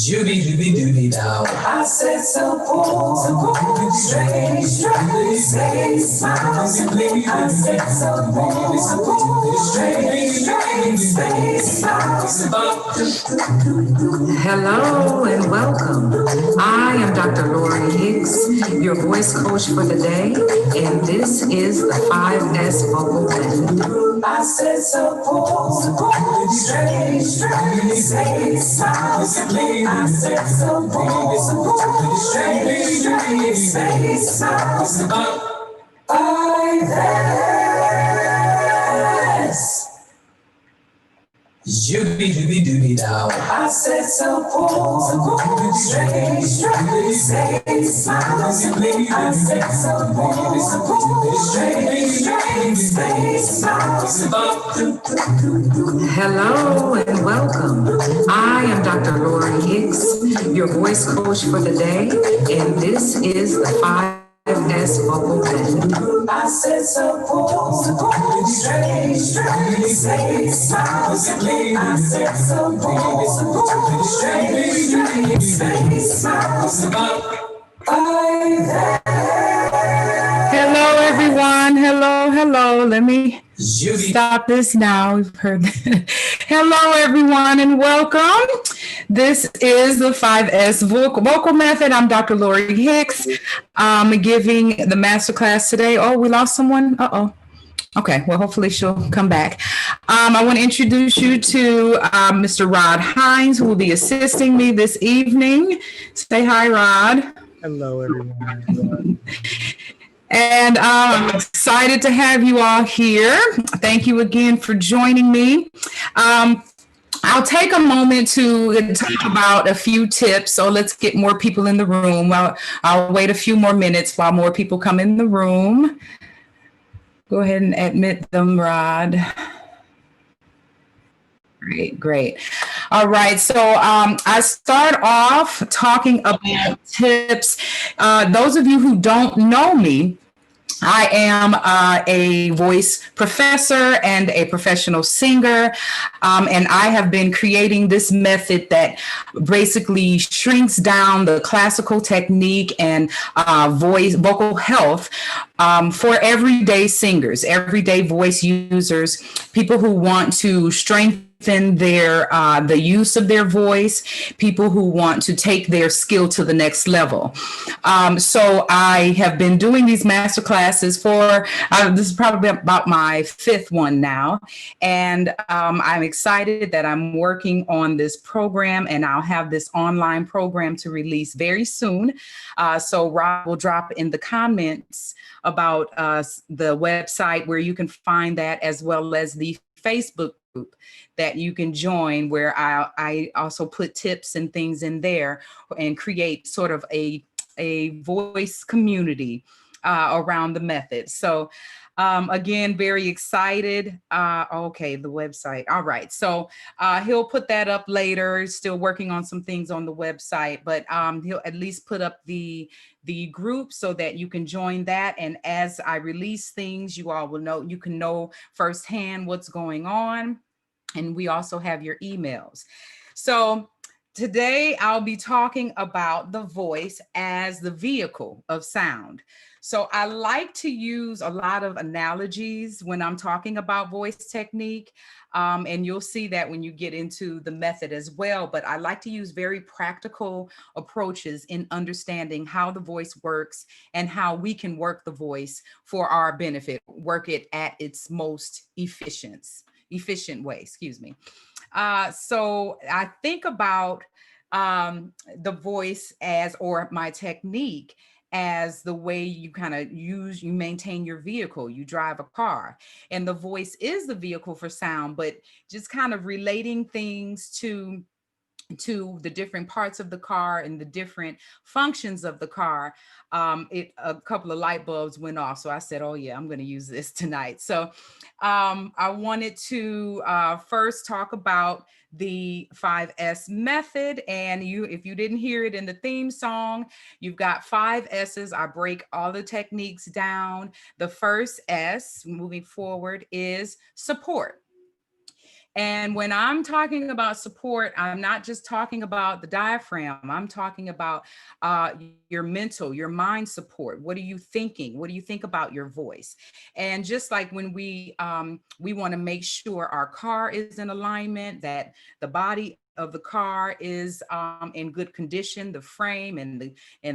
Judy doody doody now. I said so cool, strange, strange, strange smiles. I said so cool, strange, strange, strange smiles. Hello and welcome. I am Dr. Lori Hicks, your voice coach for the day, and this is the 5S Vocal Method. I said so cool, strange, strange, strange smiles. I said so cool, strange, strange, strange smiles. 5S. Doody doody doody now. I said so cool, strange, strange, strange smiles. I said so cool, strange, strange, strange smiles. Hello and welcome. I am Dr. Lori Hicks, your voice coach for the day, and this is the 5S Vocal Method. I said so cool, strange, strange, strange smiles. I said so cool, strange, strange, strange smiles. Hello, everyone. Hello, hello. Let me stop this now. We've heard that. Hello, everyone, and welcome. This is the 5S Vocal Method. I'm Dr. Lori Hicks. I'm giving the masterclass today. Oh, we lost someone? Uh-oh. Okay, well, hopefully she'll come back. I want to introduce you to Mr. Rod Hines, who will be assisting me this evening. Say hi, Rod. Hello, everyone. And I'm excited to have you all here. Thank you again for joining me. I'll take a moment to talk about a few tips. So let's get more people in the room. I'll wait a few more minutes while more people come in the room. Go ahead and admit them, Rod. Great. All right. So I start off talking about tips. Those of you who don't know me, I am a voice professor and a professional singer, and I have been creating this method that basically shrinks down the classical technique and vocal health for everyday singers, everyday voice users, people who want to strengthen their the use of their voice, people who want to take their skill to the next level. So I have been doing these master classes for this is probably about my fifth one now, and I'm excited that I'm working on this program, and I'll have this online program to release very soon. So Rob will drop in the comments about the website where you can find that, as well as the Facebook group that you can join, where I also put tips and things in there and create sort of a voice community around the method. So again, very excited. Okay, the website. All right. So he'll put that up later. Still working on some things on the website, but he'll at least put up the group so that you can join that. And as I release things, you all will know, you can know firsthand what's going on. And we also have your emails. So today I'll be talking about the voice as the vehicle of sound. So I like to use a lot of analogies when I'm talking about voice technique. And you'll see that when you get into the method as well. But I like to use very practical approaches in understanding how the voice works and how we can work the voice for our benefit, work it at its most efficient way, excuse me. So I think about the voice as, or my technique as, the way you kind of you maintain your vehicle, you drive a car, and the voice is the vehicle for sound, but just kind of relating things to the different parts of the car and the different functions of the car. A couple of light bulbs went off. So I said, oh yeah, I'm going to use this tonight. So I wanted to first talk about the 5S method. And if you didn't hear it in the theme song, you've got 5 S's. I break all the techniques down. The first S, moving forward, is support. And when I'm talking about support, I'm not just talking about the diaphragm. I'm talking about your mental, your mind support. What are you thinking? What do you think about your voice? And just like when we want to make sure our car is in alignment, that the body of the car is in good condition, the frame and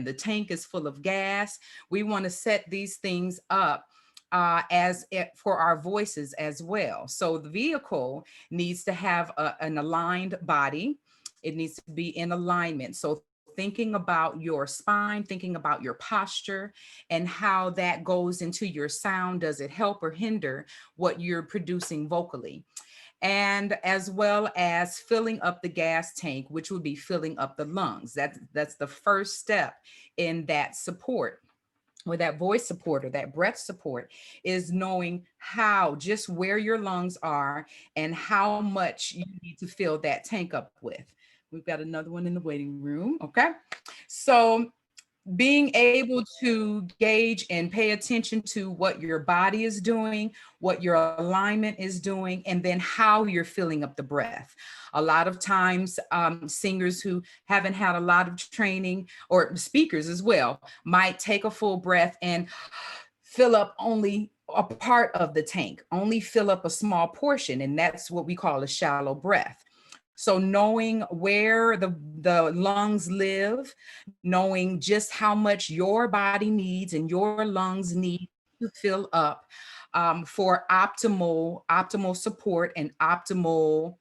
the tank is full of gas. We want to set these things up as it, for our voices as well. So the vehicle needs to have an aligned body. It needs to be in alignment. So thinking about your spine, thinking about your posture and how that goes into your sound. Does it help or hinder what you're producing vocally? And as well as filling up the gas tank, which would be filling up the lungs. That's the first step in that support, or that voice support, or that breath support, is knowing how, just where your lungs are and how much you need to fill that tank up with. We've got another one in the waiting room. Okay. So being able to gauge and pay attention to what your body is doing, what your alignment is doing, and then how you're filling up the breath. A lot of times, singers who haven't had a lot of training, or speakers as well, might take a full breath and fill up only a part of the tank, only fill up a small portion, and that's what we call a shallow breath. So knowing where the lungs live, knowing just how much your body needs and your lungs need to fill up for optimal support and optimal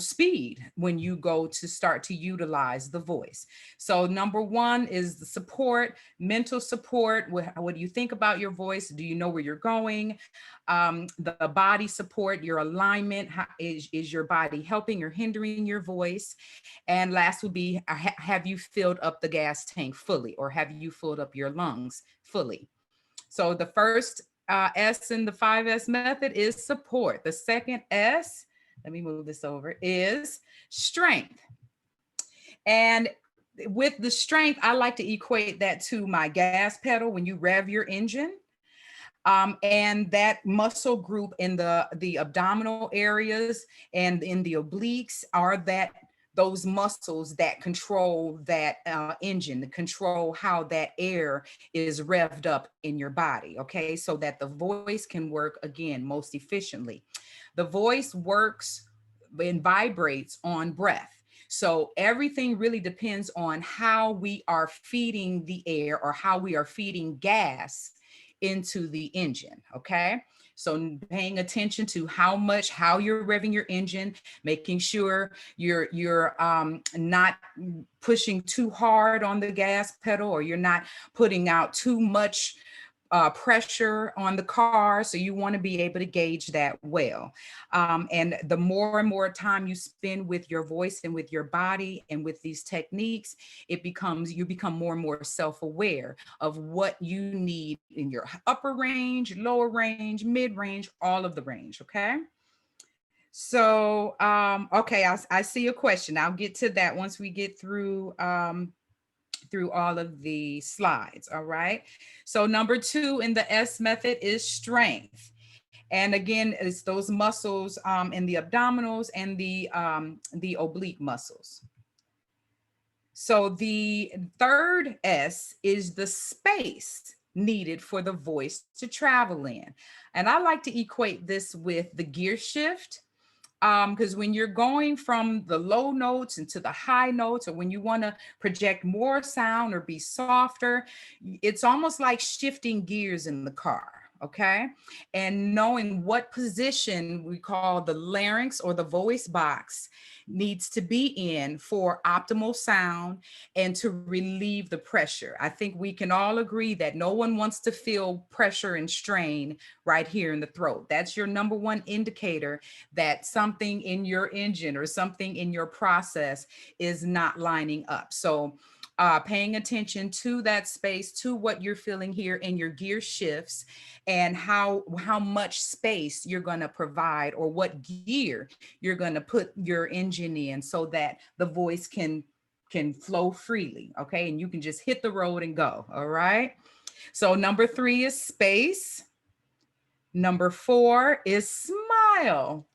speed when you go to start to utilize the voice. So number one is the support, mental support. What do you think about your voice? Do you know where you're going? The body support, your alignment. Is your body helping or hindering your voice? And last would be, have you filled up the gas tank fully, or have you filled up your lungs fully? So the first S in the 5S method is support. The second S, let me move this over, is strength. And with the strength, I like to equate that to my gas pedal when you rev your engine. And that muscle group in the abdominal areas and in the obliques are those muscles that control that engine, that control how that air is revved up in your body. Okay, so that the voice can work again most efficiently. The voice works and vibrates on breath. So everything really depends on how we are feeding the air, or how we are feeding gas into the engine. Okay. So paying attention to how you're revving your engine, making sure you're not pushing too hard on the gas pedal, or you're not putting out too much pressure on the car. So you want to be able to gauge that well. And the more and more time you spend with your voice and with your body and with these techniques, you become more and more self-aware of what you need in your upper range, lower range, mid range, all of the range. Okay. So, okay, I see a question. I'll get to that once we get through all of the slides. All right. So number two in the S method is strength. And again, it's those muscles in the abdominals and the oblique muscles. So the third S is the space needed for the voice to travel in. And I like to equate this with the gear shift, because when you're going from the low notes into the high notes, or when you want to project more sound or be softer, it's almost like shifting gears in the car. Okay. And knowing what position we call the larynx or the voice box needs to be in for optimal sound and to relieve the pressure. I think we can all agree that no one wants to feel pressure and strain right here in the throat. That's your number one indicator that something in your engine or something in your process is not lining up. So paying attention to that space, to what you're feeling here in your gear shifts, and how much space you're going to provide, or what gear you're going to put your engine in, so that the voice can flow freely. Okay. And you can just hit the road and go. All right. So number three is space. Number 4 is smile.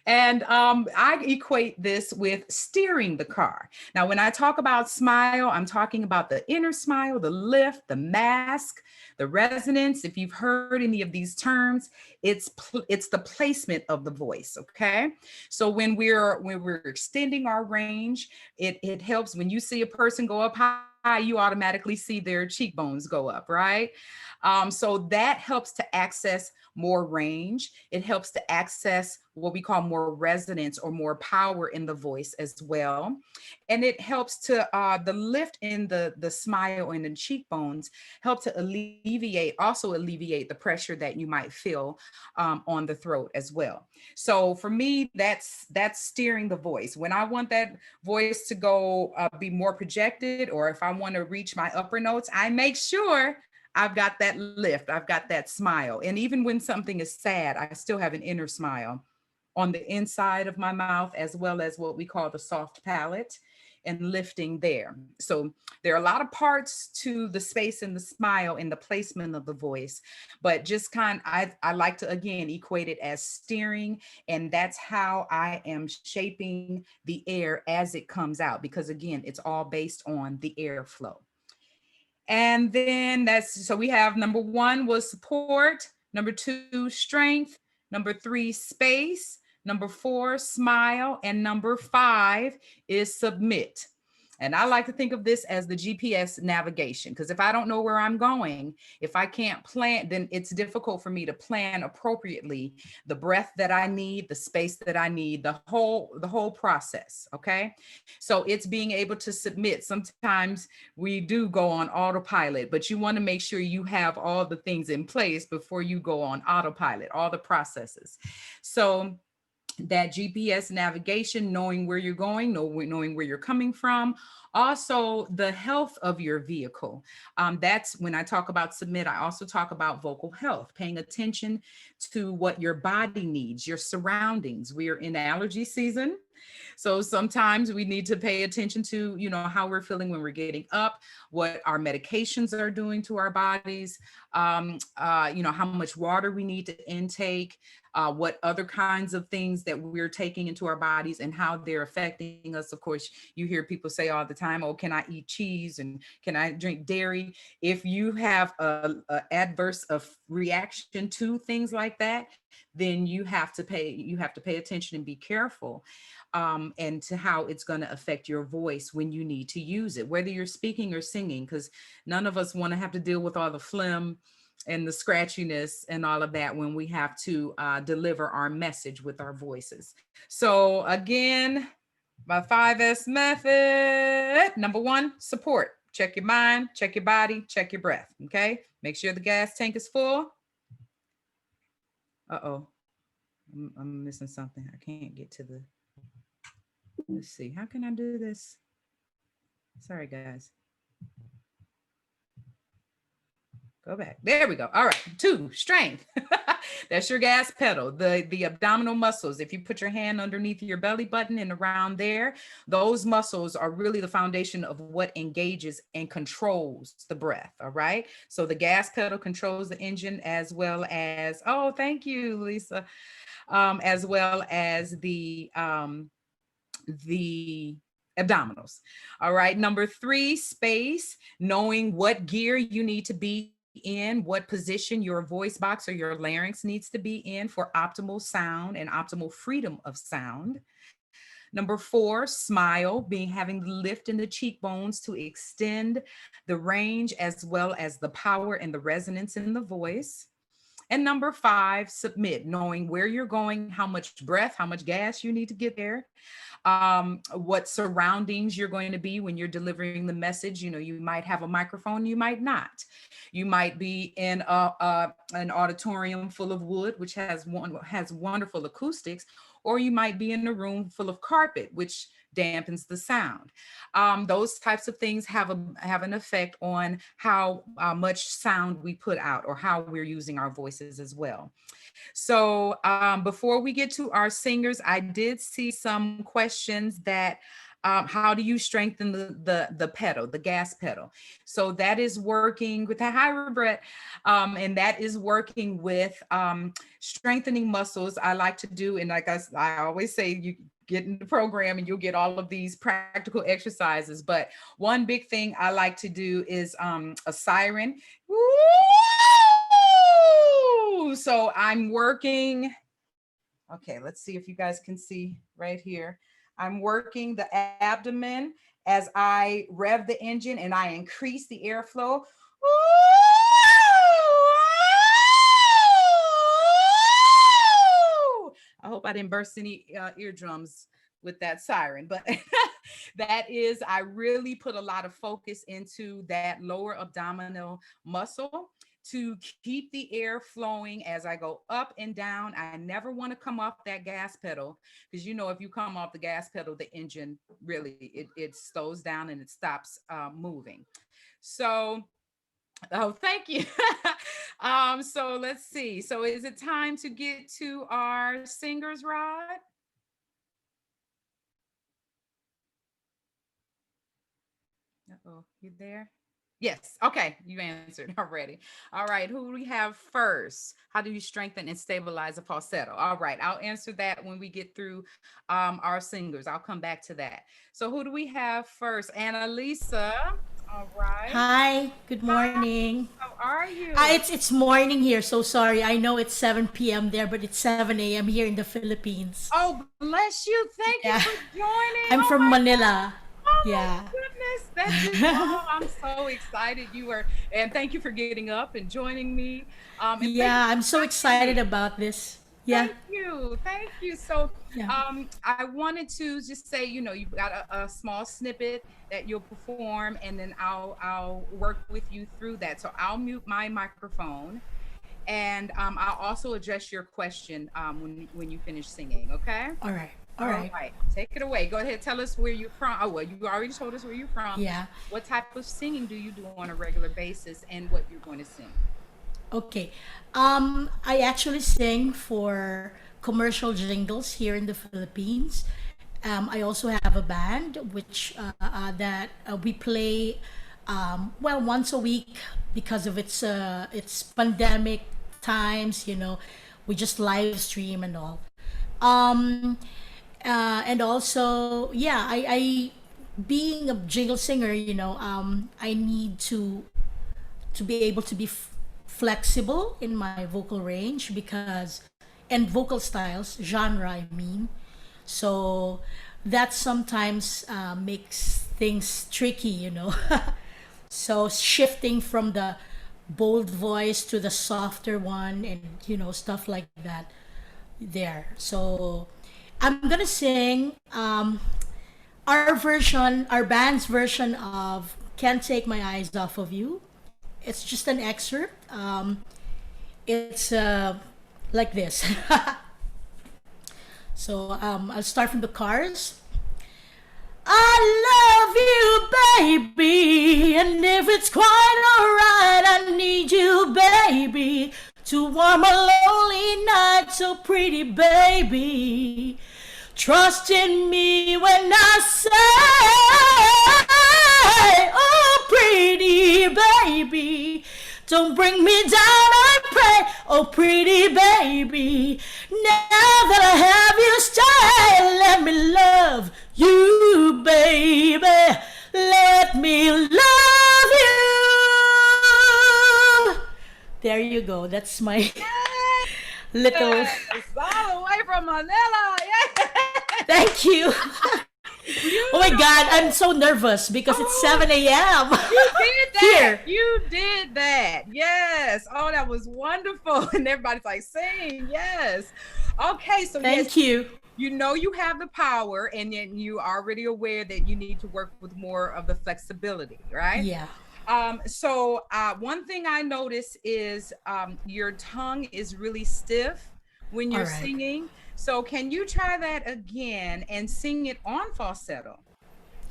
And I equate this with steering the car. Now, when I talk about smile, I'm talking about the inner smile, the lift, the mask, the resonance. If you've heard any of these terms, it's the placement of the voice. Okay, so when we're extending our range, it helps when you see a person go up high, you automatically see their cheekbones go up, right? So that helps to access more range. It helps to access what we call more resonance or more power in the voice as well. And it helps to the lift in the smile and the cheekbones help to alleviate the pressure that you might feel on the throat as well. So for me, that's steering the voice. When I want that voice to go be more projected, or if I want to reach my upper notes, I make sure I've got that lift, I've got that smile. And even when something is sad, I still have an inner smile on the inside of my mouth, as well as what we call the soft palate and lifting there. So there are a lot of parts to the space in the smile and the placement of the voice, but just I like to again equate it as steering, and that's how I am shaping the air as it comes out, because again, it's all based on the airflow. And then so we have number 1 was support, number 2, strength, number 3, space, number 4, smile, and number 5 is submit. And I like to think of this as the GPS navigation, because if I don't know where I'm going, if I can't plan, then it's difficult for me to plan appropriately the breath that I need, the space that I need, the whole process. Okay. So it's being able to submit. Sometimes we do go on autopilot, but you want to make sure you have all the things in place before you go on autopilot, all the processes. So that GPS navigation, knowing where you're going, knowing where you're coming from. Also, the health of your vehicle. That's when I talk about submit, I also talk about vocal health, paying attention to what your body needs, your surroundings. We are in allergy season. So sometimes we need to pay attention to, how we're feeling when we're getting up, what our medications are doing to our bodies, how much water we need to intake, what other kinds of things that we're taking into our bodies and how they're affecting us. Of course, you hear people say all the time, oh, can I eat cheese and can I drink dairy? If you have a adverse reaction to things like that, then you have to pay attention and be careful, and to how it's going to affect your voice when you need to use it, whether you're speaking or singing, because none of us want to have to deal with all the phlegm and the scratchiness and all of that when we have to deliver our message with our voices. So again, my 5S method. Number 1, support. Check your mind, check your body, check your breath. Okay. Make sure the gas tank is full. Uh-oh. I'm missing something. I can't get to the, let's see. How can I do this? Sorry, guys. Go back. There we go. All right. 2, strength. That's your gas pedal. The abdominal muscles. If you put your hand underneath your belly button and around there, those muscles are really the foundation of what engages and controls the breath. All right. So the gas pedal controls the engine, as well as, oh, thank you, Lisa, as well as the abdominals. All right. Number 3, space, knowing what gear you need to be in, what position your voice box or your larynx needs to be in for optimal sound and optimal freedom of sound. Number 4, smile, having the lift in the cheekbones to extend the range, as well as the power and the resonance in the voice. And number 5, submit, knowing where you're going, how much breath, how much gas you need to get there, what surroundings you're going to be when you're delivering the message. You might have a microphone, you might not. You might be in an auditorium full of wood, which has wonderful acoustics, or you might be in a room full of carpet, which dampens the sound. Those types of things have an effect on how much sound we put out, or how we're using our voices as well. So before we get to our singers, I did see some questions that how do you strengthen the pedal, the gas pedal? So that is working with a higher breath, and that is working with strengthening muscles. I like to do, and like I always say, you get in the program and you'll get all of these practical exercises. But one big thing I like to do is a siren. Woo! So I'm working. Okay, let's see if you guys can see right here. I'm working the abdomen as I rev the engine and I increase the airflow. I hope I didn't burst any eardrums with that siren, but that is, I really put a lot of focus into that lower abdominal muscle to keep the air flowing as I go up and down. I never want to come off that gas pedal, because if you come off the gas pedal, the engine really, it slows down and it stops moving. So, oh, thank you. So let's see. So is it time to get to our singers, Rod? Uh-oh, you there? Yes. Okay. You answered already. All right. Who do we have first? How do you strengthen and stabilize a falsetto? All right. I'll answer that when we get through our singers. I'll come back to that. So who do we have first? Annalisa. All right. Hi, good Hi. morning. How are you? It's morning here, so sorry. I know it's 7 p.m. there, but it's 7 a.m. here in the Philippines. Oh, bless you. Thank you Yeah. for joining. I'm Oh from my Manila. Oh Yeah. my goodness, that's just, oh, I'm so excited and thank you for getting up and joining me. And thank you Yeah, I'm for so watching excited me. about this. Yeah, Thank you. So, yeah. I wanted to just say, you've got a small snippet that you'll perform, and then I'll work with you through that. So I'll mute my microphone, and I'll also address your question when you finish singing. Okay. All right, all All right. right, take it away. Go ahead. Tell us where you're from. Oh, well, you already told us where you're from. Yeah. What type of singing do you do on a regular basis, and what you're going to sing? Okay. I actually sing for commercial jingles here in the Philippines. I also have a band which that we play well once a week because of its pandemic times. We just live stream and all. Um, and also, yeah, I being a jingle singer, I need to be able to be flexible in my vocal range because and vocal styles genre I mean, so that sometimes makes things tricky. So shifting from the bold voice to the softer one and stuff like that there. So I'm gonna sing our band's version of Can't Take My Eyes Off of You. It's just an excerpt. It's like this. So I'll start from the chorus. I love you, baby, and if it's quite alright, I need you, baby, to warm a lonely night. So pretty, baby, trust in me when I say, oh, pretty baby, don't bring me down, I pray. Oh, pretty baby, now that I have you, stay. Let me love you, baby. Let me love you. There you go. That's my little. Yes, all the way from Manila. Yes. Thank you. Oh my God, I'm so nervous because it's 7 a.m. You did that. Here. You did that. Yes. Oh, that was wonderful. And everybody's like, sing. Yes. Okay. So Thank yes, you. you have the power, and then you are already aware that you need to work with more of the flexibility, right? Yeah. So one thing I notice is your tongue is really stiff when you're All right. singing. So can you try that again and sing it on falsetto?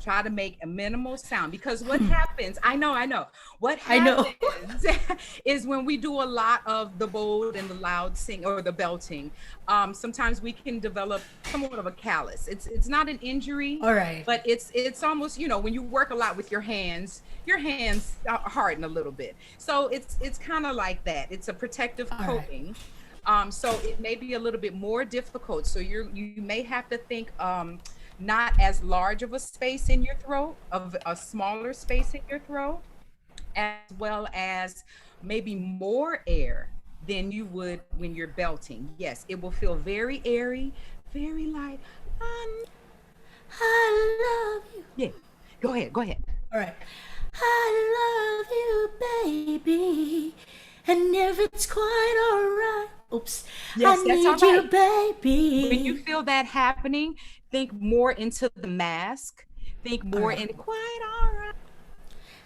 Try to make a minimal sound, because what happens, I know. What I know. happens is when we do a lot of the bold and the loud sing or the belting, sometimes we can develop somewhat of a callus. It's not an injury, All right. but it's almost, when you work a lot with your hands harden a little bit. So it's kind of like that. It's a protective All right. coating. So it may be a little bit more difficult. So you may have to think not as large of a space in your throat, of a smaller space in your throat, as well as maybe more air than you would when you're belting. Yes, it will feel very airy, very light. I love you. Yeah, go ahead, go ahead. All right. I love you, baby. And if it's quite all right. Oops. Yes, I that's all need you, right. When you baby. feel that happening, think more into the mask. Think All more right. in quite all right.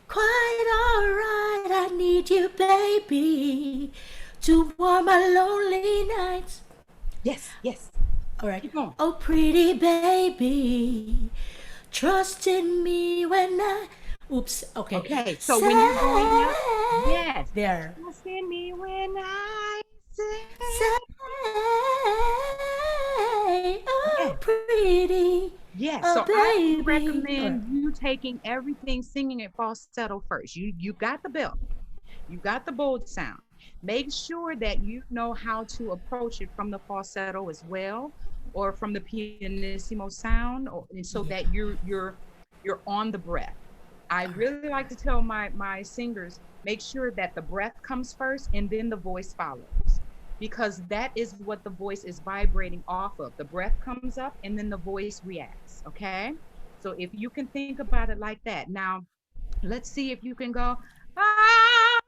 Quite all right. I need you, baby. To warm my lonely nights. Yes, yes. All right. Keep going. Oh, pretty baby. Trust in me when I. Oops. Okay. Okay, so Say. when you're going up, yes. There. Trust in me when I Say. say. Oh, Yes, pretty. yes. Oh, So I would baby. All right. recommend you taking everything, singing it falsetto first. You got the belt, you got the bold sound. Make sure that you know how to approach it from the falsetto as well, or from the pianissimo sound, or and so Yeah. that you're on the breath. I really like to tell my singers, make sure that the breath comes first and then the voice follows, because that is what the voice is vibrating off of. The breath comes up and then the voice reacts. Okay, so if you can think about it like that. Now let's see if you can go, I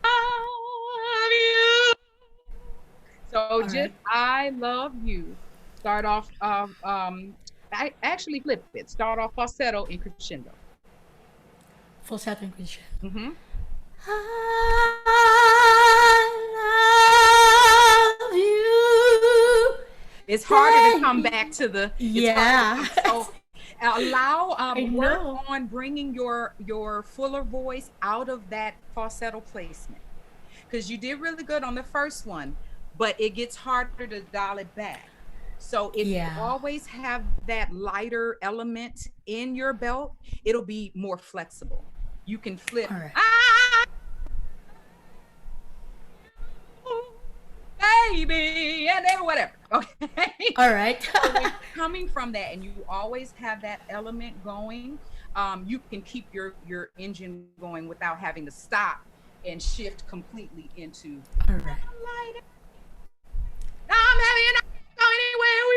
love you. So All just right. I love you. Start off I actually flip it. Start off falsetto and crescendo. Falsetto and crescendo. Hmm. I love you, It's harder to come baby. back to the. It's harder to Yeah. come. So allow I work know. on bringing your fuller voice out of that falsetto placement, because you did really good on the first one, but it gets harder to dial it back. So if you Yeah. always have that lighter element in your belt, it'll be more flexible. You can flip, All right. ah, baby, and then whatever. Okay. All right. So when you're coming from that and you always have that element going, you can keep your engine going without having to stop and shift completely into All right. I'm having an go anywhere we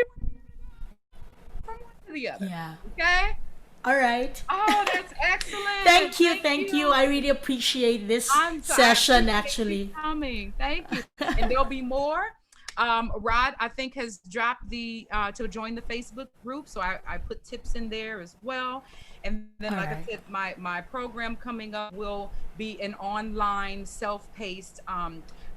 from one to the other. Yeah. Okay. All right. Oh, that's excellent. Thank you. Thank you. I really appreciate this I session, appreciate you actually. coming. Thank you. And there'll be more. Rod, I think, has dropped the to join the Facebook group, so I put tips in there as well. And then, All like I right. said, my program coming up will be an online, self-paced,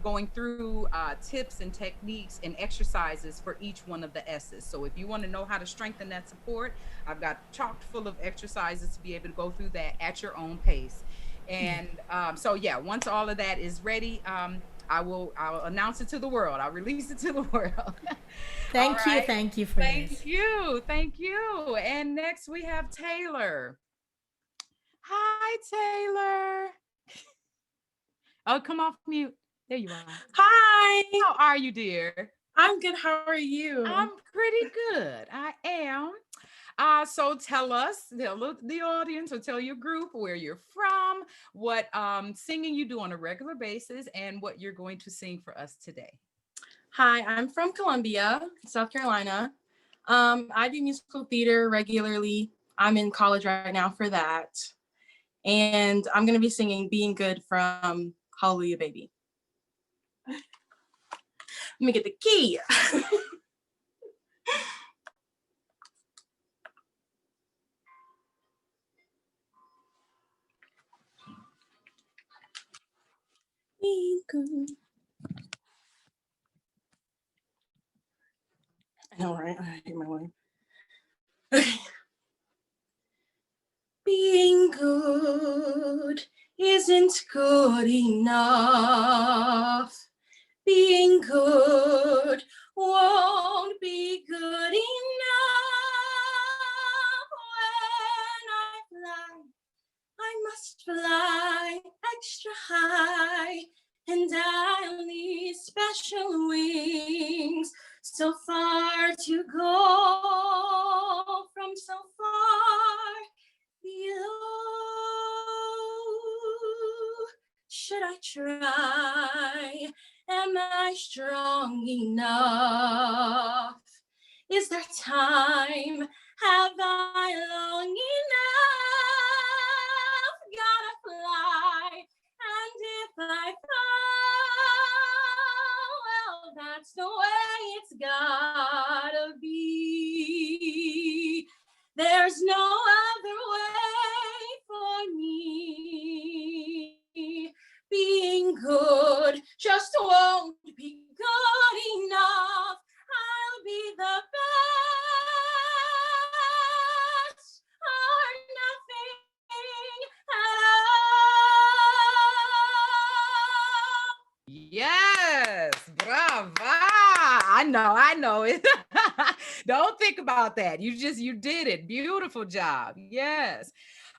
going through tips and techniques and exercises for each one of the S's. So if you want to know how to strengthen that support, I've got chock full of exercises to be able to go through that at your own pace. And so yeah, once all of that is ready, I'll announce it to the world. I'll release it to the world. All Thank you. right. Thank you for this. Thank you. Thank you. And next we have Taylor. Hi, Taylor. Oh, come off mute. There you are. Hi, How are you, dear? I'm good. How are you? I'm pretty good. I am. So tell us, tell the audience, or tell your group where you're from, what singing you do on a regular basis, and what you're going to sing for us today. Hi, I'm from Columbia, South Carolina. I do musical theater regularly. I'm in college right now for that. And I'm going to be singing Being Good from Hallelujah Baby. Let me get the key. Being good. I know, right? I hate my life. Okay. Being good isn't good enough. Being good won't be good enough. When I fly, I must fly extra high, and I'll need special wings so far to go from so far below. Should I try? Am I strong enough? Is there time? Have I long enough? Gotta fly, and if I fall, well, that's the way it's gotta be. There's no other way for me. Being good just won't be good enough. I'll be the best or nothing Yes, brava. I know it. Don't think about that. You did it. Beautiful job. Yes.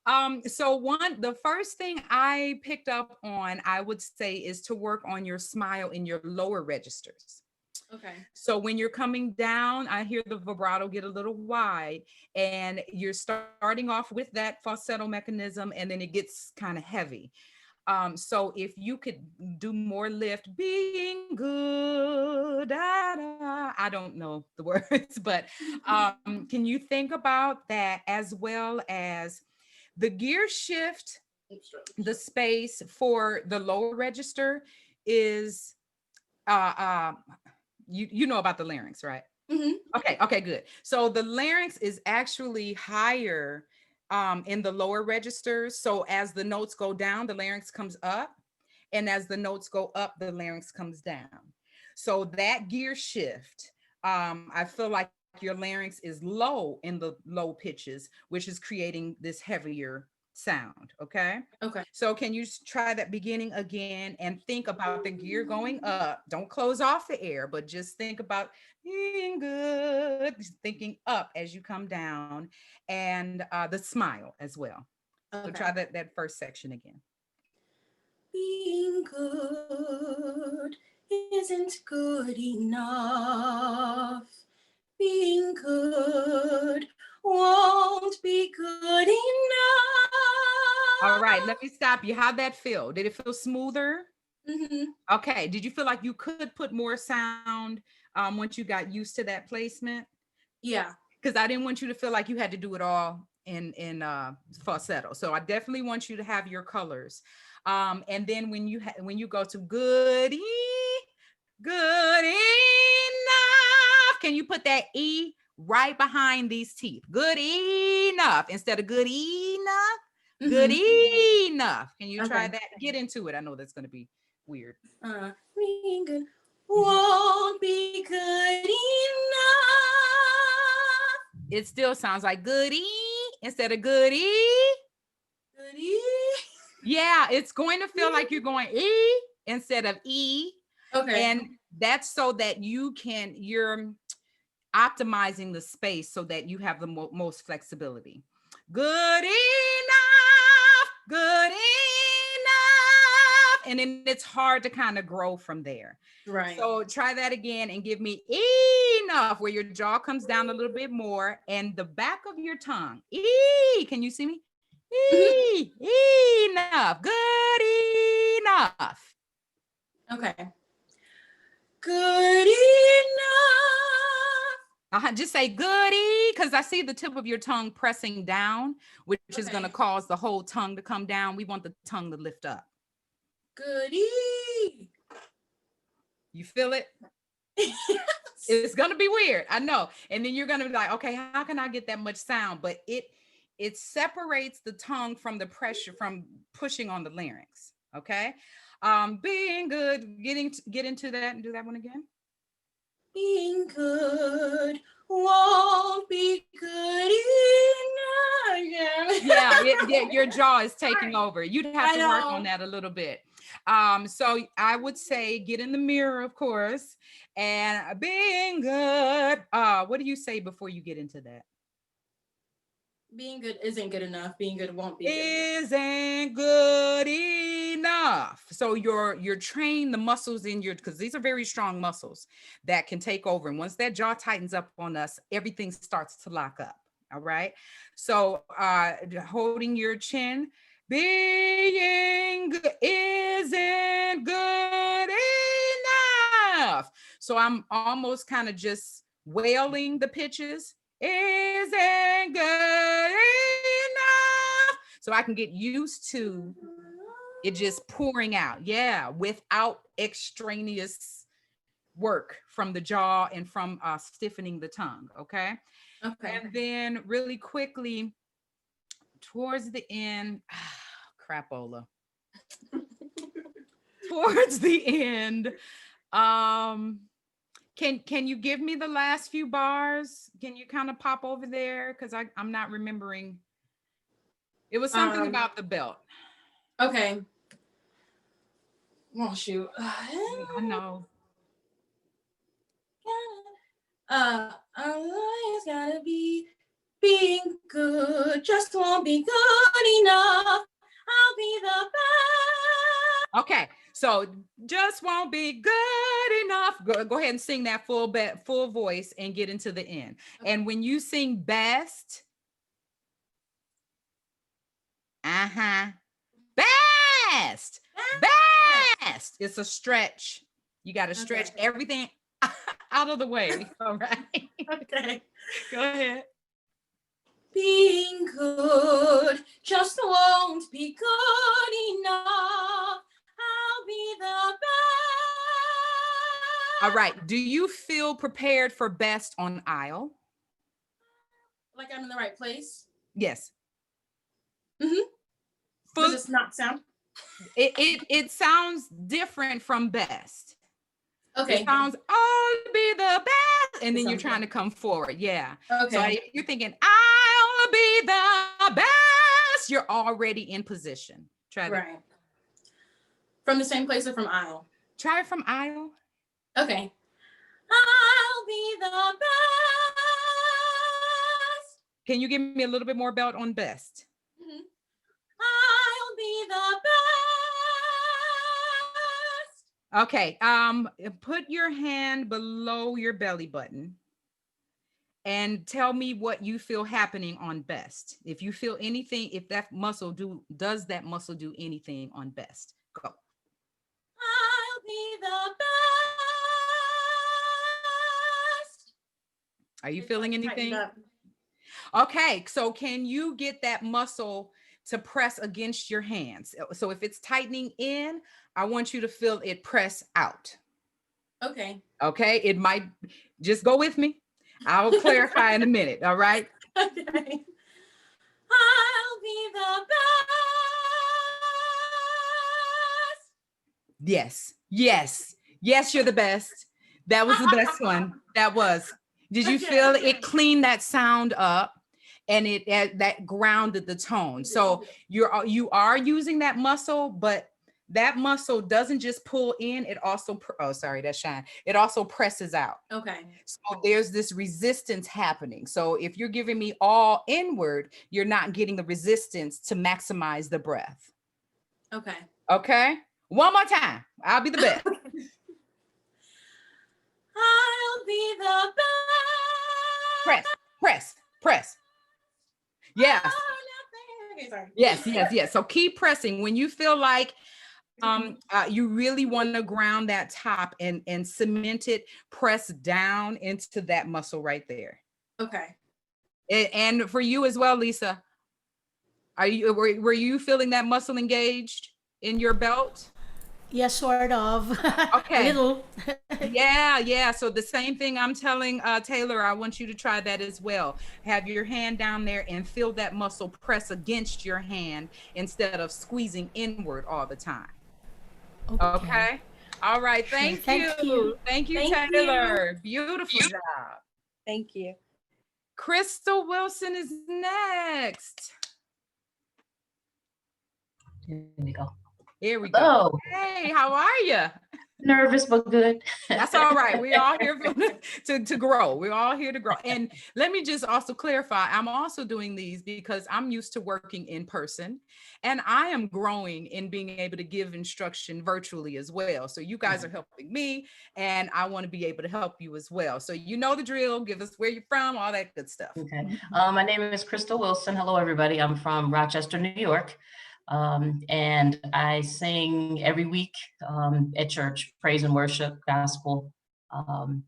So the first thing I picked up on, I would say, is to work on your smile in your lower registers. at all. Okay. So when you're coming down, I hear the vibrato get a little wide, and you're starting off with that falsetto mechanism, and then it gets kind of heavy. So if you could do more lift, being good, da, da, I don't know the words, but can you think about that, as well as the gear shift? The space for the lower register is, you know about the larynx, right? Mhm. Okay, good. So the larynx is actually higher in the lower registers. So as the notes go down, the larynx comes up, and as the notes go up, the larynx comes down. So that gear shift, I feel like your larynx is low in the low pitches, which is creating this heavier sound. Okay. Okay. So can you try that beginning again and think about the gear going up? Don't close off the air, but just think about being good, thinking up as you come down, and the smile as well. So Okay. try that first section again. Being good isn't good enough. Being good won't be good All right, enough. let me stop you. How'd that feel? Did it feel smoother? Mm-hmm. Okay. Did you feel like you could put more sound once you got used to that placement? Yeah. Because I didn't want you to feel like you had to do it all in falsetto. So I definitely want you to have your colors. And then when you go to good enough, can you put that E right behind these teeth? Good enough instead of good enough. Good enough. Can you try Okay. that? Get into it. I know that's going to be weird. Being good won't be good enough. It still sounds like goody instead of goody. Goody. Yeah, it's going to feel like you're going E instead of E. Okay. And that's so that you're optimizing the space so that you have the most flexibility. Good enough, good enough. And then it's hard to kind of grow from there. Right. So try that again and give me enough, where your jaw comes down a little bit more, and the back of your tongue. Can you see me? Enough. Good enough. Okay. Good enough. Just say goody, because I see the tip of your tongue pressing down, which is going to cause the whole tongue to come down. We want the tongue to lift up. Goody. You feel it? It's going to be weird. I know. And then you're going to be like, okay, how can I get that much sound? But it separates the tongue from the pressure from pushing on the larynx. Okay. Being good, get into that and do that one again. Being good won't be good enough. Yeah, your jaw is taking over. You'd have I to work know. on that a little bit. So I would say get in the mirror, of course, and being good. What do you say before you get into that? Being good isn't good enough. Being good won't be good enough. Isn't good enough. So you're trained the muscles in your, because these are very strong muscles that can take over. And once that jaw tightens up on us, everything starts to lock up. All right. So holding your chin, being isn't good enough. So I'm almost kind of just wailing the pitches. Isn't good enough. So I can get used to it just pouring out. Yeah, without extraneous work from the jaw and from stiffening the tongue. Okay. Okay. And then really quickly towards the end, crapola. Towards the end, can you give me the last few bars? Can you kind of pop over there? Because I'm not remembering. It was something about the belt. Okay. Oh shoot. I know. It's gotta be being good. Just won't be good enough. I'll be the best. Okay, so just won't be good enough. Go ahead and sing that full voice and get into the end. Okay. And when you sing best, best. It's a stretch. You got to stretch everything out of the way. All right. Okay. Go ahead. Being good just won't be good enough. I'll be the best. All right. Do you feel prepared for best on aisle? Like I'm in the right place? Yes. Mm-hmm. Does this not sound? It sounds different from best. Okay. It sounds, I'll be the best. And then you're trying to come forward. Yeah. Okay. So you're thinking, I'll be the best. You're already in position. Try that. Right. From the same place or from aisle? Try it from aisle. Okay. I'll be the best. Can you give me a little bit more belt on best? Mm-hmm. I'll be the best. Okay, put your hand below your belly button and tell me what you feel happening on best. If you feel anything, if that muscle does that muscle do anything on best? Go. I'll be the best. Are you feeling anything? Okay, so can you get that muscle to press against your hands? So if it's tightening in, I want you to feel it press out. Okay. Okay, it might, just go with me. I'll clarify in a minute, all right? Okay. I'll be the best. Yes, you're the best. That was the best one. That was. Did you feel it cleaned that sound up? And that grounded the tone. So you are using that muscle, but that muscle doesn't just pull in, it also, that's shine. It also presses out. Okay. So there's this resistance happening. So if you're giving me all inward, you're not getting the resistance to maximize the breath. Okay. Okay. One more time. I'll be the best. I'll be the best. Press. Yes. Okay, sorry. Yes. So keep pressing. When you feel like you really want to ground that top and cement it, press down into that muscle right there. Okay. And for you as well, Lisa, were you feeling that muscle engaged in your belt? Yes, sort of. Okay. A little. Yeah. So the same thing I'm telling Taylor, I want you to try that as well. Have your hand down there and feel that muscle press against your hand instead of squeezing inward all the time. Okay. All right. Thank you. Thank you, Taylor. Beautiful job. Thank you. Crystal Wilson is next. Here we go. Here we go. Hello. Hey, how are you? Nervous, but good. That's all right. We're all here to grow. We're all here to grow. And let me just also clarify, I'm also doing these because I'm used to working in person, and I am growing in being able to give instruction virtually as well. So you guys are helping me, and I want to be able to help you as well. So you know the drill. Give us where you're from, all that good stuff. Okay. My name is Crystal Wilson. Hello, everybody. I'm from Rochester, New York. And I sing every week at church, praise and worship, gospel. And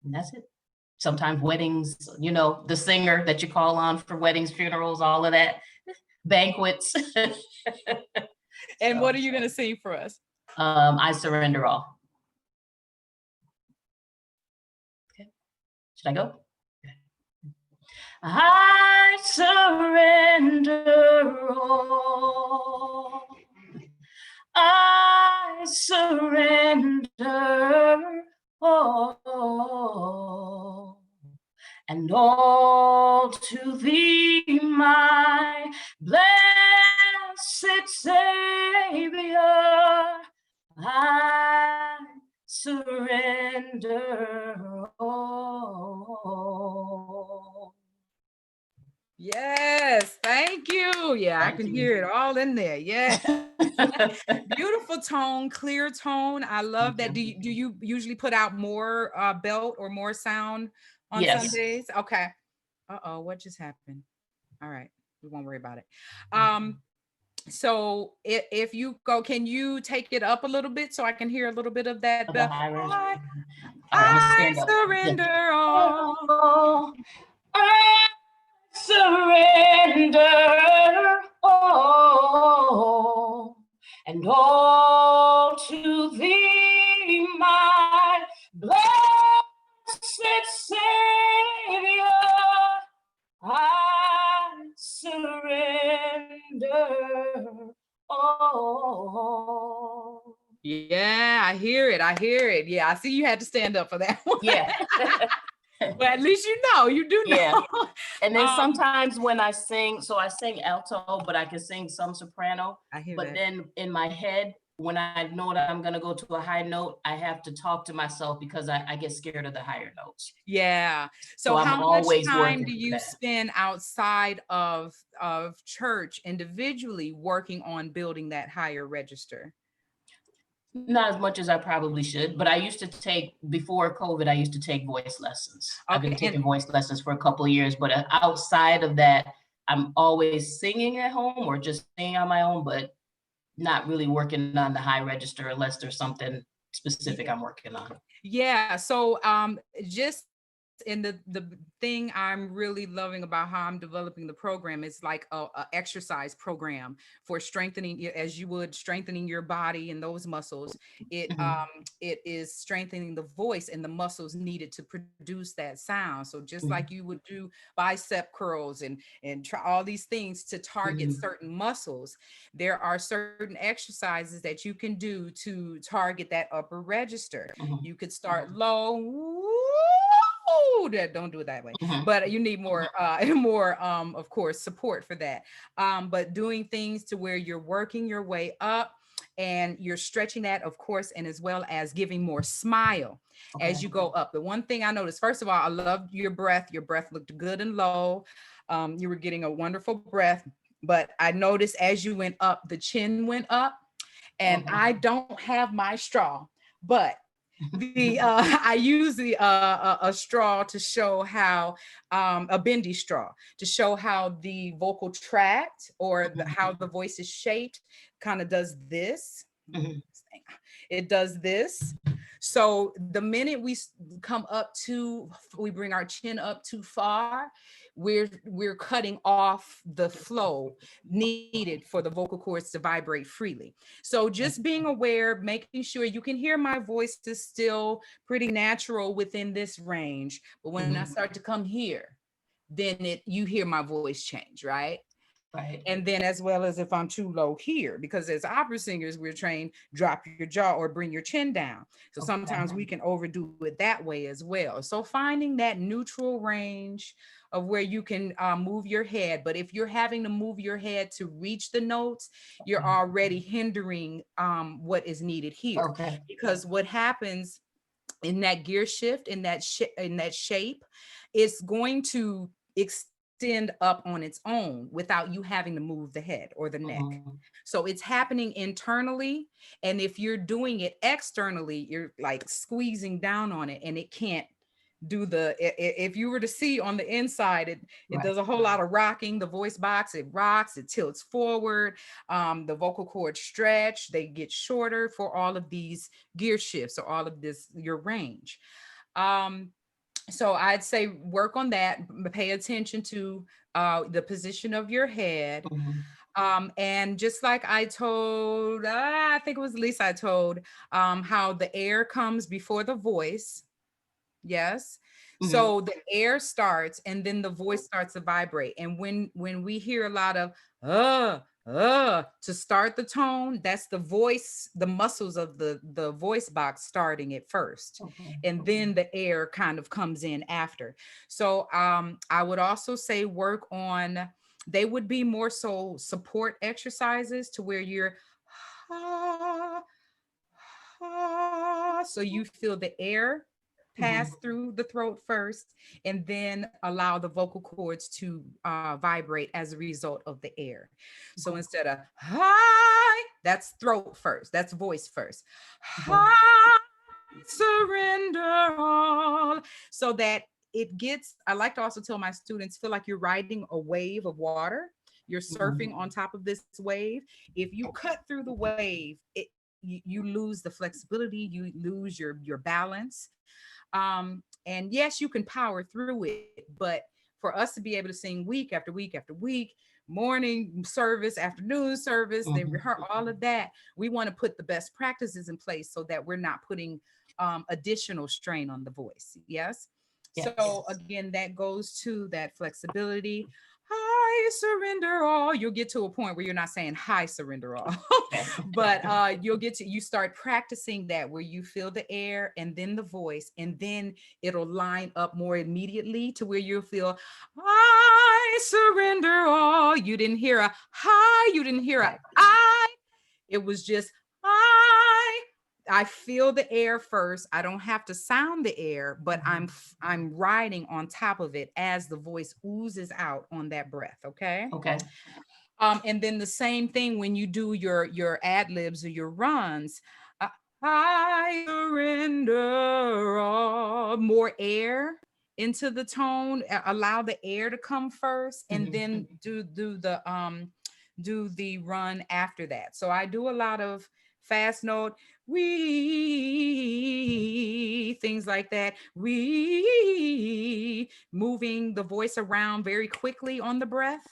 that's it. Sometimes weddings, you know, the singer that you call on for weddings, funerals, all of that, banquets. And what are you going to sing for us? I surrender all. Okay. Should I go? I surrender all. I surrender all. And all to thee, my blessed Savior, I surrender all. Yes, thank you. Yeah, I can hear it all in there. Yeah. Beautiful tone, clear tone. I love that. Do you usually put out more belt or more sound on Sundays? Okay. Uh-oh, what just happened? All right, we won't worry about it. So if you go, can you take it up a little bit so I can hear a little bit of that? I surrender all. I surrender all, and all to thee, my blessed Savior, I surrender all. Yeah, I hear it. Yeah, I see you had to stand up for that one. Yeah. But at least you know, you do know. Yeah. And then sometimes when I sing, so I sing alto, but I can sing some soprano. I hear but that. Then in my head, when I know that I'm going to go to a high note, I have to talk to myself because I get scared of the higher notes. Yeah. So how much time do you spend outside of church individually working on building that higher register? Not as much as I probably should, but I used to take, before COVID, I used to take voice lessons. Okay. I've been taking voice lessons for a couple of years, but outside of that, I'm always singing at home or just singing on my own, but not really working on the high register unless there's something specific I'm working on. Yeah. So just in the thing I'm really loving about how I'm developing the program is like a exercise program for strengthening, as you would strengthening your body and those muscles. It it is strengthening the voice and the muscles needed to produce that sound. So just like you would do bicep curls and try all these things to target certain muscles, there are certain exercises that you can do to target that upper register. You could start low. Don't do it that way, but you need more of course support for that, but doing things to where you're working your way up and you're stretching that, of course, and as well as giving more smile as you go up. The one thing I noticed, first of all, I loved your breath looked good and low. You were getting a wonderful breath, but I noticed as you went up, the chin went up, and I don't have my straw, but I use a straw to show how a bendy straw to show how the vocal tract or how the voice is shaped kind of does this. It does this. So the minute we bring our chin up too far, we're cutting off the flow needed for the vocal cords to vibrate freely. So just being aware, making sure you can hear my voice is still pretty natural within this range. But when I start to come here, then you hear my voice change, right? Right. And then as well as if I'm too low here, because as opera singers, we're trained, drop your jaw or bring your chin down. So sometimes we can overdo it that way as well. So finding that neutral range of where you can move your head. But if you're having to move your head to reach the notes, you're already hindering what is needed here. Okay. Because what happens in that gear shift, in that shape, it's going to extend up on its own without you having to move the head or the neck. So it's happening internally. And if you're doing it externally, you're like squeezing down on it and it can't do if you were to see on the inside, it Right. does a whole lot of rocking. The voice box, it rocks, it tilts forward. The vocal cords stretch, they get shorter for all of these gear shifts or all of this, your range. So I'd say work on that, pay attention to the position of your head. And just like I told, I think it was Lisa, I told how the air comes before the voice. Yes. So the air starts and then the voice starts to vibrate. And when we hear a lot of to start the tone, that's the voice, the muscles of the voice box starting it first. And then the air kind of comes in after. So I would also say work on, they would be more so support exercises to where you're so you feel the air pass through the throat first, and then allow the vocal cords to vibrate as a result of the air. So instead of hi, that's throat first, that's voice first. Hi, surrender all. So that it gets, I like to also tell my students, feel like you're riding a wave of water. You're surfing on top of this wave. If you cut through the wave, you lose the flexibility, you lose your balance. And yes, you can power through it, but for us to be able to sing week after week after week, morning service, afternoon service, they rehearse all of that. We want to put the best practices in place so that we're not putting additional strain on the voice. Yes. So again, that goes to that flexibility. I surrender all. You'll get to a point where you're not saying hi, surrender all, but you start practicing that where you feel the air and then the voice, and then it'll line up more immediately to where you'll feel, I surrender all. You didn't hear a hi, you didn't hear a I. It was just I feel the air first. I don't have to sound the air, but I'm riding on top of it as the voice oozes out on that breath. Okay. And then the same thing when you do your ad libs or your runs. I surrender all. More air into the tone. Allow the air to come first, and then do the run after that. So I do a lot of fast note, we, things like that. We, moving the voice around very quickly on the breath.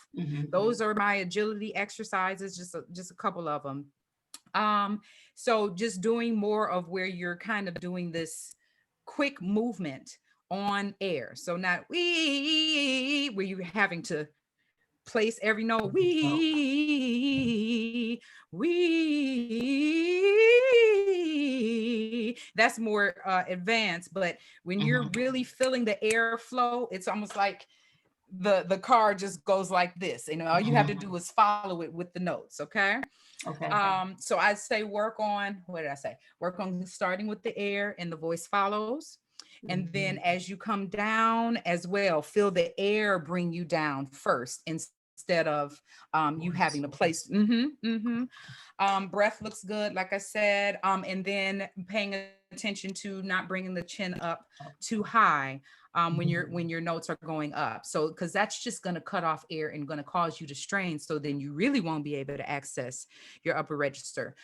Those are my agility exercises, just a couple of them. So just doing more of where you're kind of doing this quick movement on air. So not we, where you're having to place every note. We, that's more advanced. But when you're really feeling the air flow, it's almost like the car just goes like this. You know, all you have to do is follow it with the notes. Okay. So I'd say work on, what did I say? Work on starting with the air and the voice follows. And then as you come down as well, feel the air bring you down first instead of you having to place. Breath looks good, like I said. And then paying attention to not bringing the chin up too high when your notes are going up. So, because that's just going to cut off air and going to cause you to strain. So then you really won't be able to access your upper register.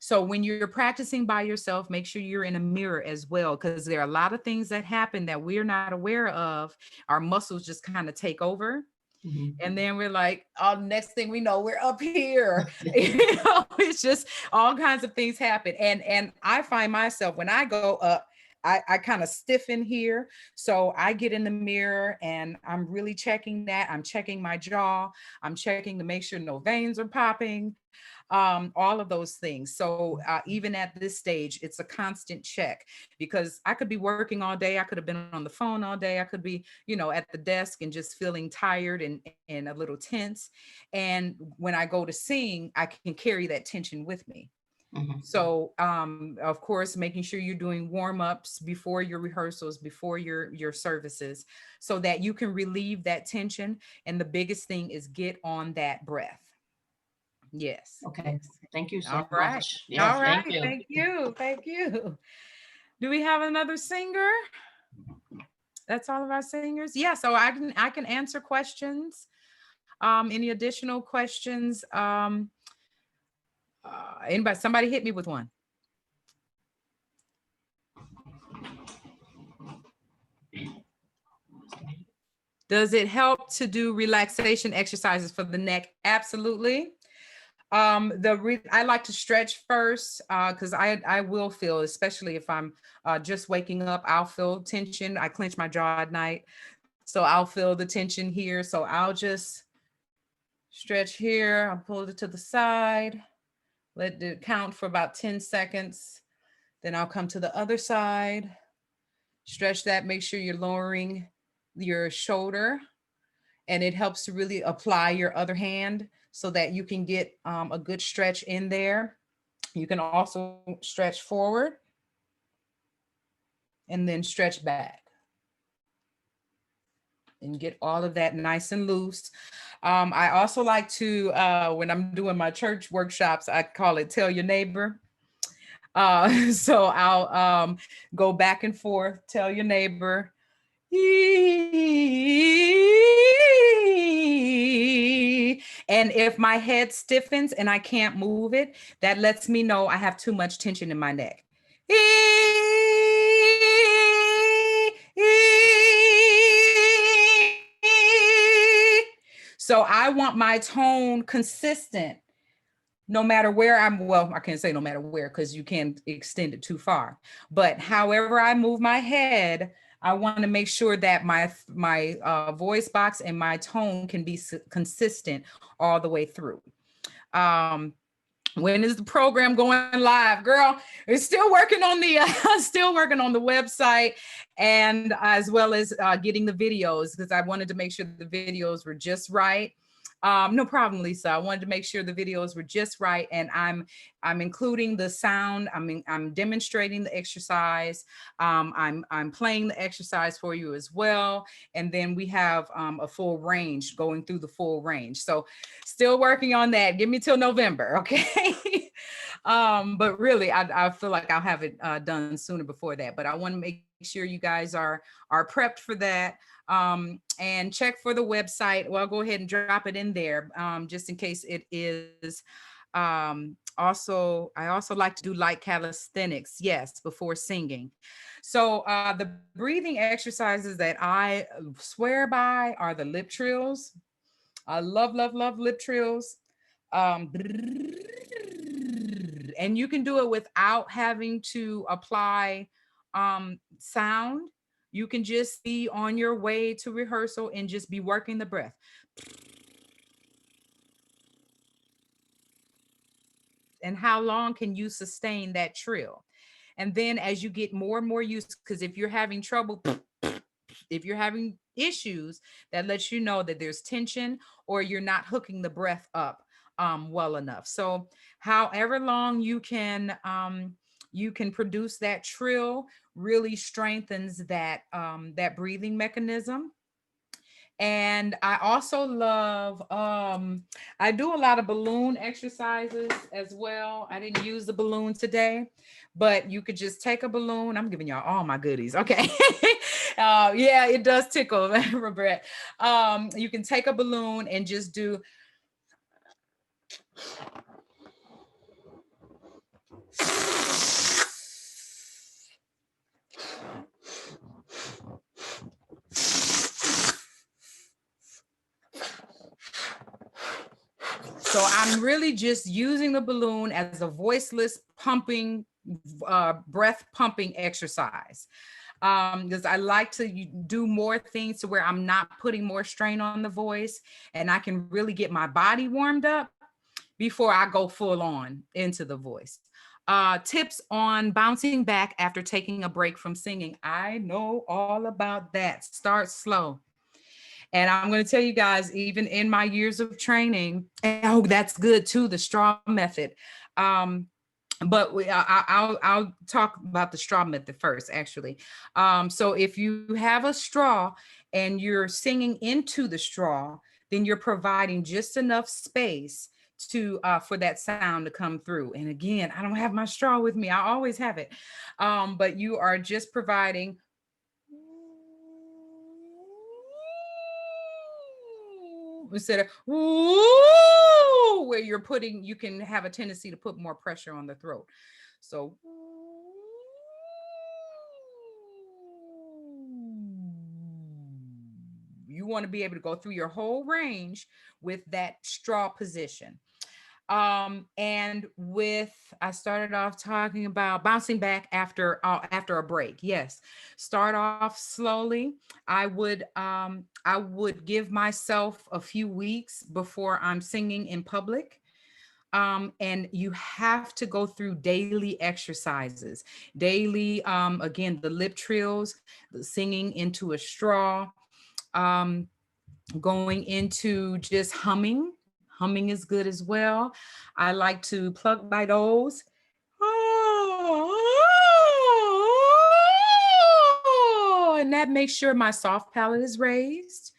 So when you're practicing by yourself, make sure you're in a mirror as well, because there are a lot of things that happen that we're not aware of. Our muscles just kind of take over. And then we're like, oh, next thing we know, we're up here. You know, it's just all kinds of things happen. And I find myself when I go up, I kind of stiffen here. So I get in the mirror and I'm really checking that. I'm checking my jaw. I'm checking to make sure no veins are popping, all of those things. So even at this stage, it's a constant check, because I could be working all day. I could have been on the phone all day. I could be, at the desk and just feeling tired and a little tense. And when I go to sing, I can carry that tension with me. So, of course, making sure you're doing warm-ups before your rehearsals, before your services, so that you can relieve that tension. And the biggest thing is get on that breath. Yes. Okay. Thank you All so right. much. Yes, All thank right. you. Thank you. Thank you. Do we have another singer? That's all of our singers. Yeah. So I can answer questions. Any additional questions? Anybody? Somebody hit me with one. Does it help to do relaxation exercises for the neck? Absolutely. I like to stretch first, because I will feel, especially if I'm just waking up, I'll feel tension. I clench my jaw at night, so I'll feel the tension here. So I'll just stretch here. I'll pull it to the side, let it count for about 10 seconds. Then I'll come to the other side, stretch that, make sure you're lowering your shoulder, and it helps to really apply your other hand so that you can get a good stretch in there. You can also stretch forward and then stretch back and get all of that nice and loose. I also like to, when I'm doing my church workshops, I call it tell your neighbor. So I'll go back and forth, tell your neighbor. And if my head stiffens and I can't move it, that lets me know I have too much tension in my neck. So I want my tone consistent no matter where I can't say no matter where, because you can't extend it too far. But however I move my head, I want to make sure that my voice box and my tone can be consistent all the way through. When is the program going live, girl? We're still working on the website, and as well as getting the videos, because I wanted to make sure the videos were just right. No problem, Lisa. I wanted to make sure the videos were just right, and I'm including the sound. I'm demonstrating the exercise. I'm playing the exercise for you as well, and then we have a full range, going through the full range. So, still working on that. Give me till November, okay? But really, I feel like I'll have it done sooner before that. But I want to make sure you guys are prepped for that. And check for the website. Well, I'll go ahead and drop it in there, just in case it is. Also, I also like to do light calisthenics, yes, before singing. So the breathing exercises that I swear by are the lip trills. I love, love, love lip trills. And you can do it without having to apply sound. You can just be on your way to rehearsal and just be working the breath. And how long can you sustain that trill? And then as you get more and more used, because if you're having trouble, if you're having issues, that lets you know that there's tension or you're not hooking the breath up well enough. So however long you can produce that trill really strengthens that that breathing mechanism. And I also love, I do a lot of balloon exercises as well. I didn't use the balloon today, but you could just take a balloon. I'm giving y'all all my goodies. Okay. Yeah, it does tickle, Robert. You can take a balloon and just do. So I'm really just using the balloon as a voiceless pumping breath pumping exercise. Because I like to do more things to where I'm not putting more strain on the voice, and I can really get my body warmed up before I go full on into the voice. Tips on bouncing back after taking a break from singing. I know all about that. Start slow. And I'm going to tell you guys, even in my years of training, oh, that's good too, the straw method. But I'll talk about the straw method first, actually. So if you have a straw and you're singing into the straw, then you're providing just enough space to for that sound to come through. And again, I don't have my straw with me. I always have it. But you are just providing instead of woo, where you're putting, you can have a tendency to put more pressure on the throat. So you want to be able to go through your whole range with that straw position. And with, I started off talking about bouncing back after a break. Yes, start off slowly. I would give myself a few weeks before I'm singing in public. And you have to go through daily exercises, daily, again, the lip trills, the singing into a straw, um, going into just humming. Humming is good as well. I like to plug my nose. And that makes sure my soft palate is raised.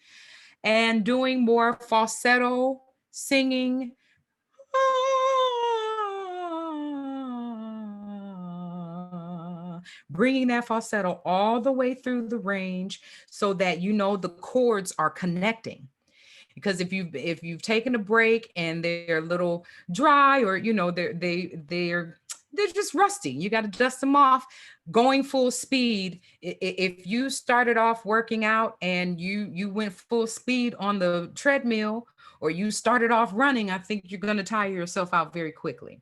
And doing more falsetto singing. Bringing that falsetto all the way through the range so that you know the chords are connecting. Because if you've taken a break and they're a little dry, or you know they're just rusty, you got to dust them off. Going full speed, if you started off working out and you went full speed on the treadmill, or you started off running, I think you're going to tire yourself out very quickly.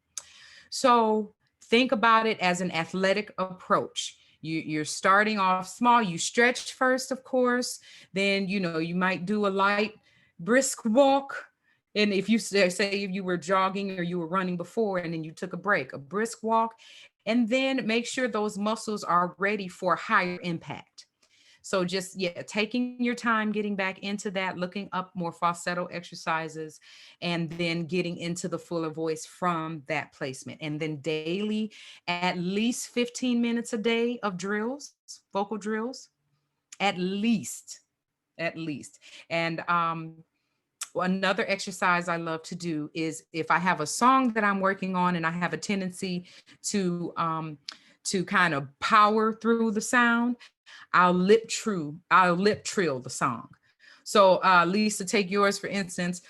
So think about it as an athletic approach. You're starting off small. You stretch first, of course. Then, you might do a light, brisk walk. And if you say if you were jogging or you were running before and then you took a break, a brisk walk, and then make sure those muscles are ready for higher impact. So just, yeah, taking your time, getting back into that, looking up more falsetto exercises, and then getting into the fuller voice from that placement. And then daily, at least 15 minutes a day of drills, vocal drills, at least, at least. And another exercise I love to do is if I have a song that I'm working on and I have a tendency to kind of power through the sound, I'll lip trill the song. So Lisa, take yours for instance.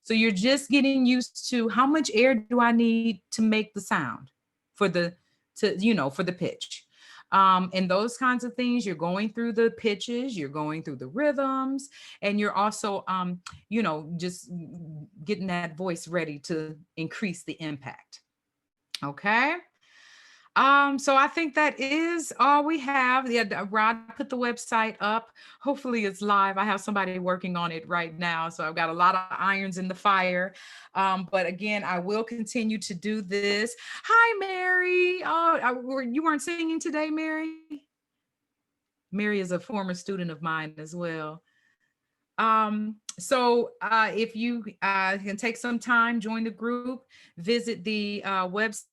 So you're just getting used to how much air do I need to make the sound for for the pitch. And those kinds of things, you're going through the pitches, you're going through the rhythms, and you're also, just getting that voice ready to increase the impact. Okay. So I think that is all we have. Yeah, Rod put the website up. Hopefully it's live. I have somebody working on it right now. So I've got a lot of irons in the fire. But again, I will continue to do this. Hi, Mary. You weren't singing today, Mary? Mary is a former student of mine as well. So if you can take some time, join the group, visit the website.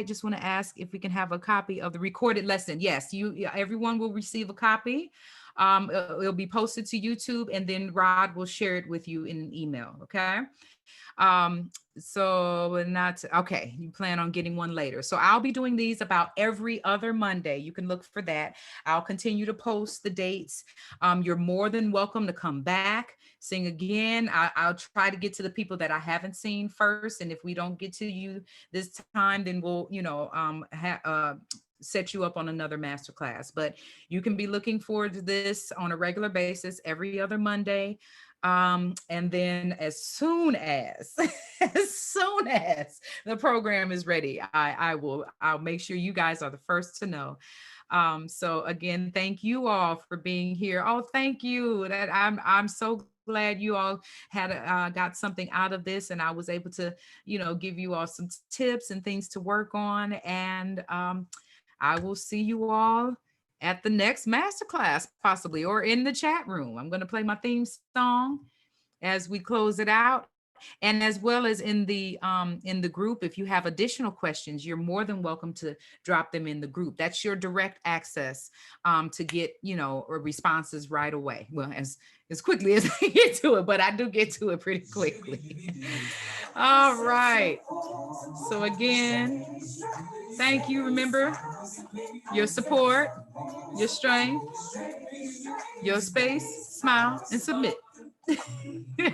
Just want to ask if we can have a copy of the recorded lesson. Yes, everyone will receive a copy. It'll be posted to YouTube, and then Rod will share it with you in an email. Okay. So not okay. You plan on getting one later. So I'll be doing these about every other Monday. You can look for that. I'll continue to post the dates. You're more than welcome to come back, sing again. I'll try to get to the people that I haven't seen first. And if we don't get to you this time, then we'll, set you up on another masterclass. But you can be looking forward to this on a regular basis every other Monday. And then as soon as, as soon as the program is ready, I'll make sure you guys are the first to know. So again, thank you all for being here. Oh, thank you. That I'm so glad you all had got something out of this, and I was able to, give you all some tips and things to work on. And I will see you all at the next masterclass, possibly, or in the chat room. I'm going to play my theme song as we close it out. And as well as in the group, if you have additional questions, you're more than welcome to drop them in the group. That's your direct access to get, or responses right away. Well, as quickly as I get to it, but I do get to it pretty quickly. All right. So again, thank you. Remember, your support, your strength, your space, smile, and submit.